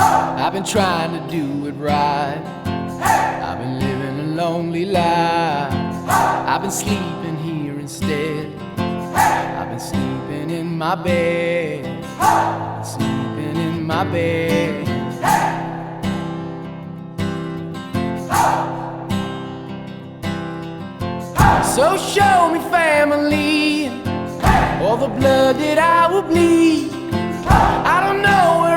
I've been trying to do it right. I've been living a lonely life. I've been sleeping here instead. I've been sleeping in my bed. Sleeping in my bed. So show me family, all the blood that I will bleed. I don't know where